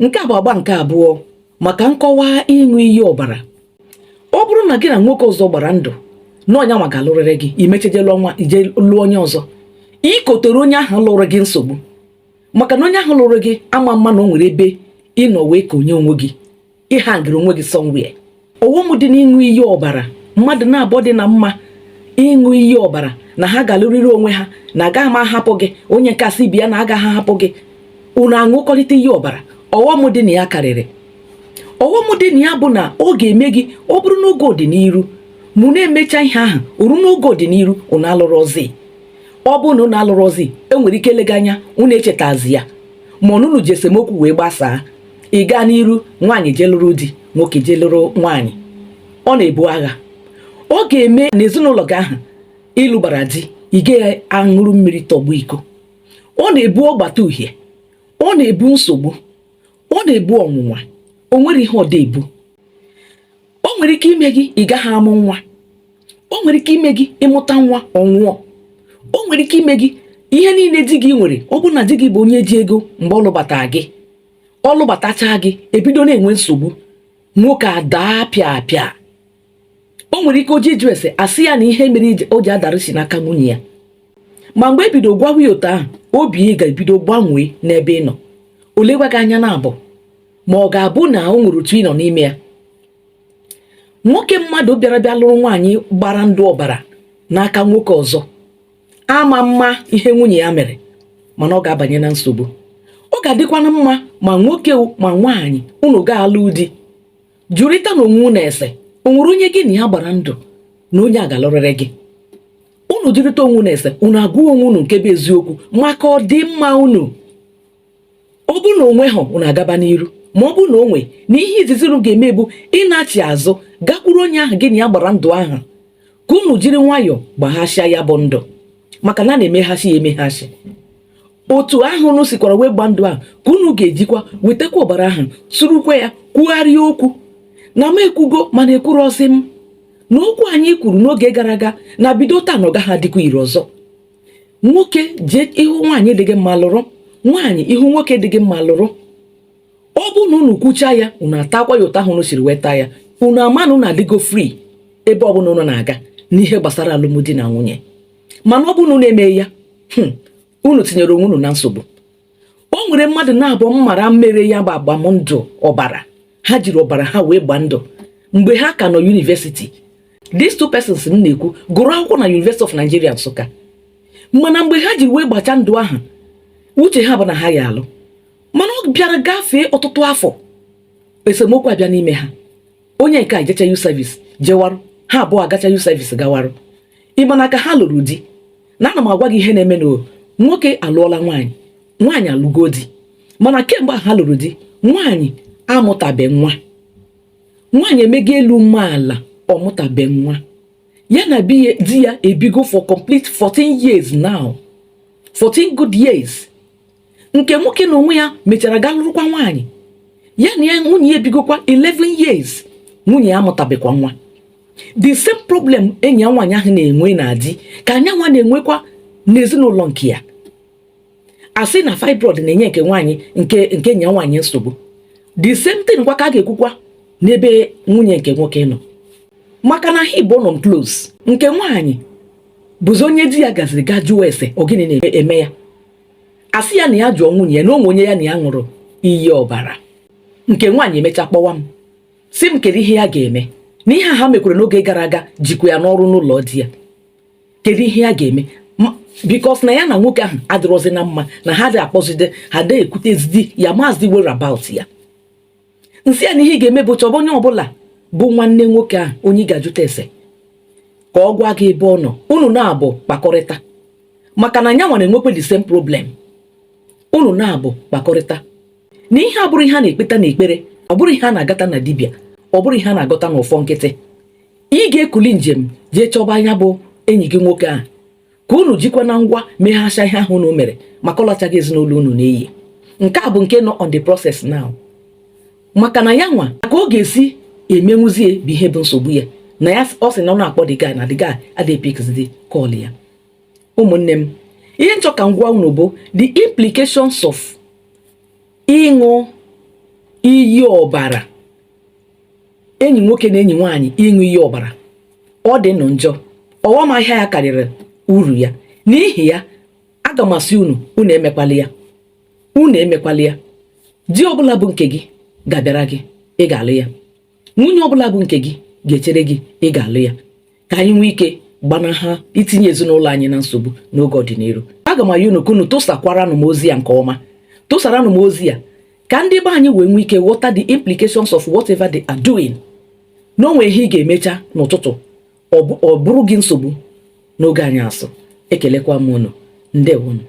Nke a bụ agba nke abụọ maka nkọwa ịṅụ iyi ọbara. Ọ bụrụ na gị na nwoke ọzọ gbara ndụ na onye nwa ga-alụrịrị gị, imechejelu ọnwa ije lụọ onye ọzọ, ikotere onye ahụ lụrụ gị nsogbu, maka na onye ahụ lụrụ gị ama mma na o nwere ebe ịnọ wee konye onwe gị, ịhangịrị onwe gị somewhere. Ọghọm dị n'ịṅụ iyi ọbara, mmadụ na-abụọ dị na mma ịṅụ iyi ọbara na ha ga-alụrịrị onwe ha, na agaghị m ahapụ gị, onye nke asị bịa na agaghị ahapụ gị, unu aṅụkọrịta iyi ọbara. Ọghọm dị na ya karịrị. Ọghọm dị na ya bụ na ọ ga-eme gị ọ bụrụ n'oge ọdịnihu mụ na-emecha ihe ahụ uru n'oge ọdịnihu unu alụrụ ọzọ. Ọ bụ na unu alụrụ ọzọ, enwere ike ilega anya unu echetazi ya, ma unu ji esemokwu wee gbasaa, ị gaa n'iru, nwaanyị je lụrụ di, nwoke je lụrụ nwaanyị. Ọ na-ebu agha. Ọ ga-eme na ezinụlọ gị ahụ ịlụbara di, ị ga-aṅụrụ mmiri tọgbọ iko. Ọ na-ebu ọgbata uhie, ọ na-ebu nsogbu, ọ na-ebu ọnwụnwa. O nwere ihe ọ na-ebu. O nwere ike ime gị ị gaghị amụ nwa. O nwere ike ime gị ịmụta nwa ọnwụọ. O nwere ike ime gị ihe niile di gị nwere, ọ bụ na di gị bụ onye ji ego mgbe ọ lụbata gị, ọ lụbatacha gị ebido na-enwe nsogbu, nwoke adaa pịa. O nwere ike o ji jụ ese asị ya na ihe mere o ji adarịsi n'aka nwunye ya, ma mgbe ebido gwawa ya otu ahụ, obi ị ga-ebido gbanwee n'ebe ị nọ. Olegwa gị anya na abụ ma ọ ga-abụ na o nwere otu ị nọ n'ime ya. Nwoke mmadụ bịa lụrụ nwaanyị gbara ndụ ọbara n'aka nwoke ọzọ, ama mma ihe nwunye ya mere, mana ọ ga-abanye na nsogbu. Ọ ga-adịkwana mma ma nwoke ma nwaanyị unu ga-alụ di, jụrịta na onwe unu ese, o nwere onye gị na ya gbara ndụ na onye a ga-alụrịrị gị. Unu jụrịta onwe unu ese, unu agụọ onwe unu nke bụ eziokwu maka ọdịmma unu. Ọ bụ na onwe ha unu agaba n'iru, ma ọ bụ na onwe na ihe izizi unu ga-eme bụ ịnachi azụ gakwuru onye ahụ gị na ya gbara ndụ ahụ, ka unu jiri nwayọọ gbaghasịa ya bụ ndụ, maka na na-emeghachi ya emeghachi. Otu ahụ unu sikwara wee gba ndụ ahụ ka unu ga-ejikwa wetakwa ọbara ahụ, surukwa ya, kwugharịa okwu na m ekwugo mana ekwuru ọsị m na okwu anyị kwuru n'oge gara aga na bido taa na ọ gaghị adịkwa ire ọzọ. Nwoke jee ihu nwaanyị dị gị mma lụrụ, nwaanyị ihu nwoke dị gị mma lụrụ. Ọ bụ na unu kwucha ya, unu atakwa ya ụtọ ahụ unu siri weta ya, unu ama na unu adịgo free ebe ọ bụla unu na-aga n'ihe gbasara alụmdi na nwunye. Mana ọ bụ na unu eme ya, unu tinyere onwe unu na nsogbu. O nwere mmadụ na-abụ mmara mmere ya bụ agbamndụ ọbara, ha jiri ọbara ha wee gba ndụ mgbe ha ka nọ university. These two persons m na-ekwu gụrụ akwụkwọ na University of Nigeria Nsụka, mana mgbe ha jiri wee gbacha ndụ ahụ, uche ha bụ na ha ya alụ, mana ọ bịara gafee ọtụtụ afọ, esemokwu abịa n'ime ha. Onye nke a jecha youth service jewarụ, ha abụọ agacha youth service gawarụ. Ịmana ka ha lụrụ di, na ana m agwa gị ihe na-eme na nwoke alụọla nwaanyị, nwaanyị alụgo di, mana kemgbe ha lụrụ di, nwaanyị amụtabe nwa, nwaanyị emego elu umeala, ọ mụtabe nwa ya na di ya ebigo for complete 14 years now, 14 good years. Nke nwoke na onwe ya mechara ga lụrụkwa nwaanyị ya na ya nwunye ya ebigokwa 11 years, nwunye ya amụtabekwa nwa. The same problem enyi ya nwaanyị ahụ na-enwe na di ka anya nwa na-enwekwa n'ezinụlọ nke ya. Asị na fibroid na-enye nke nwaanyị nke enyi ya nwaanyị nsogbu, the same thing kwa ka a ga-ekwukwa n'ebe nwunye nke nwoke nọ, maka na ha Igbo nọ close. Nke nwaanyị bụzi onye di ya gaziri ga jụọ ese ọ gịnị na-eme ya, asị ya na ya jụọ nwunye ya na onwe ya na ya ṅụrụ iyi ọbara. Nke nwaanyị emecha kpọwa m si m kedu ihe ya ga-eme, na ihe ha mekwere n'oge gara aga jikwa ya n'ọrụ n'ụlọ di ya. Kedu ihe ya ga-eme, because na ya na nwoke ahụ adịrọzi na mma, na ha dị akpọzide, ha dị ekwutezidi ya, maazị whereabout ya. Nsị ya na ihe ga-eme bụ chọba onye ọbụla bụ nwanne nwoke ahụ onye ga-ajụta ese ka ọ gwa gị ebe ọ nọ, unu na-abụ kpakọrịta, maka na ya nwa na-enwekwe the same problem. Unu na-abụ kpakọrịta na ihe abụrụ ihe a na-ekpeta n'ekpere, ọ bụrụ ihe a na-agata na dibịa, ọ bụrụ ihe a na-agọta n'ụfọ nkịtị. Ị ga-ekuli njem jee chọba anya bụ enyi gị nwoke ahụ ka unu jikwa na ngwa meghasha ihe ahụ unu mere maka ọlachaghị ezinụlọ unu na-eyi. Nke a bụ nke nọ on the process now, maka na ya nwa ka ọ ga-esi emenwuzie bụ ihe bụ nsogbu ya, na ya ọ sị na ọ na-akpọ the guy na the guy adepikzidi call ya. Ụmụnne m, ihe nchọ ka ngwa unu bụ the implications of ịṅụ iyi ọbara, enyi nwoke na enyi nwaanyị ịṅụ iyi ọbara, ọ dị nụ njọ, ọghọm ahịa ya karịrị uru ya. N'ihi ya, aga m asị unu emekwala ya, unu emekwala ya. Di ọbụla bụ nke gị ga-abịara gị, ị ga-alụ ya. Nwunye ọbụla bụ nke gị ga-echere gị, ị ga-alụ ya. Ka anyị nwee ike gbanaha itinye ezinụlọ anyị na nsogbu n'oge ọdịnihu. Aga m ayọ unu ka unu tụsakwaranụ m ozi ya nke ọma, tụsaranụ m ozi ya ka ndị be anyị wee nwee ike ghọta the implications of whatever they are doing. N'onwe ihe ị ga-emecha n'ụtụtụ ọ bụrụ gị nsogbu n'oge anyị asụ. Ekelekwa m unu. Ndewonu.